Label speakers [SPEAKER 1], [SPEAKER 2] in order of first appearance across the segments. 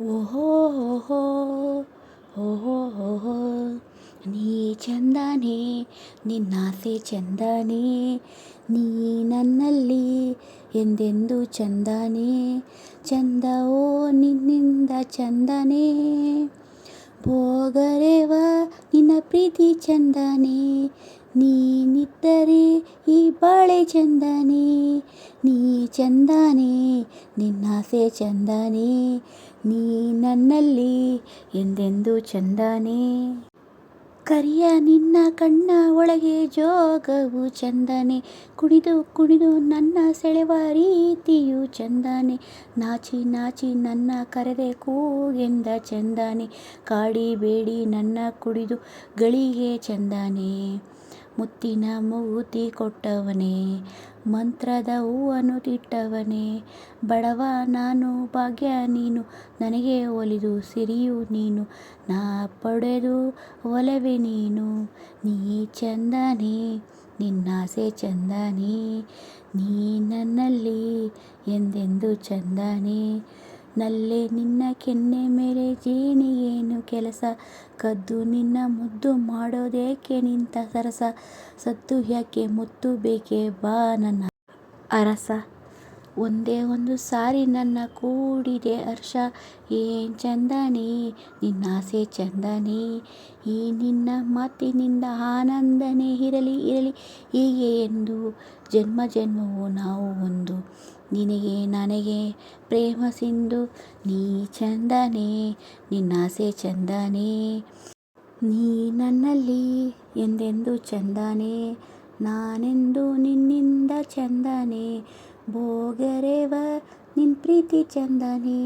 [SPEAKER 1] ಓಹೋ ಓಹೋ ಓಹೋ ಓಹೋ ನೀ ಚಂದನೇ ನಿನ್ನಾಸೆ ಚಂದನೇ ನೀ ನನ್ನಲ್ಲಿ ಎಂದೆಂದು ಚಂದನೇ ಚಂದವೋ ನಿನ್ನಿಂದ ಚಂದನೇ ಭೋಗರೆವ ನಿನ್ನ ಪ್ರೀತಿ ಚಂದನೇ ನೀನಿದ್ದರೆ ಈ ಬಾಳೆ ಚಂದನೇ ನೀ ಚಂದನೇ ನಿನ್ನಾಸೆ ಚಂದನೇ ನೀ ನನ್ನಲ್ಲಿ ಎಂದೆಂದು ಚಂದನೇ ಕರಿಯ ನಿನ್ನ ಕಣ್ಣ ಒಳಗೆ ಜೋಗವು ಚಂದನೆ ಕುಣಿದು ಕುಣಿದು ನನ್ನ ಸೆಳೆವ ರೀತಿಯು ಚಂದನೆ ನಾಚಿ ನಾಚಿ ನನ್ನ ಕರೆದೆ ಕೂಗೆಂದ ಚಂದನೆ ಕಾಡಿಬೇಡಿ ನನ್ನ ಕುಡಿದು ಗಳಿಗೆ ಚಂದನೆ ಮುತ್ತಿನ ಮೂತಿ ಕೊಟ್ಟವನೇ ಮಂತ್ರದ ಹೂವನ್ನು ತಿಟ್ಟವನೇ ಬಡವ ನಾನು ಭಾಗ್ಯ ನೀನು ನನಗೆ ಒಲಿದು ಸಿರಿಯು ನೀನು ನಾ ಪಡೆದು ಒಲವೆ ನೀನು ನೀ ಚಂದನೇ ನಿನ್ನಾಸೆ ಚಂದನೇ ನೀ ನನ್ನಲ್ಲಿ ಎಂದೆಂದು ಚಂದನೇ ನಲ್ಲೆ ನಿನ್ನ ಕೆನ್ನೆ ಮೇಲೆ ಜೇನಿಗೇನು ಕೆಲಸ ಕದ್ದು ನಿನ್ನ ಮುದ್ದು ಮಾಡೋದೇಕೆ ನಿಂತ ಸರಸ ಸದ್ದು ಯಾಕೆ ಮುತ್ತು ಬೇಕೆ ಬಾ ನನ್ನ ಅರಸ ಒಂದೇ ಒಂದು ಸಾರಿ ನನ್ನ ಕೂಡಿದೆ ಹರ್ಷ ಏನ್ ಚಂದನೇ ನಿನ್ನಾಸೆ ಚಂದನೇ ಈ ನಿನ್ನ ಮಾತಿನಿಂದ ಆನಂದನೇ ಇರಲಿ ಇರಲಿ ಹೀಗೆ ಎಂದು ಜನ್ಮ ಜನ್ಮವು ನಾವು ಒಂದು ನಿನಗೆ ನನಗೆ ಪ್ರೇಮ ಸಿಂಧು ನೀ ಚಂದನೇ ನಿನ್ನಾಸೆ ಚಂದನೇ ನೀ ನನ್ನಲ್ಲಿ ಎಂದೆಂದು ಚಂದನೇ ನಾನೆಂದು ನಿನ್ನಿಂದ ಚಂದನೇ ಭೋಗರೆವ ನಿನ್ ಪ್ರೀತಿ ಚಂದನೇ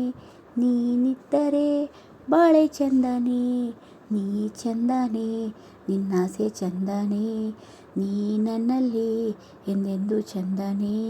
[SPEAKER 1] ನೀನಿದ್ದರೆ ಬಾಳೆ ಚಂದನೇ ನೀ ಚಂದನೇ ನಿನ್ನಾಸೆ ಚಂದನೇ ನೀ ನನ್ನಲ್ಲಿ ಎಂದೆಂದು ಚಂದನೇ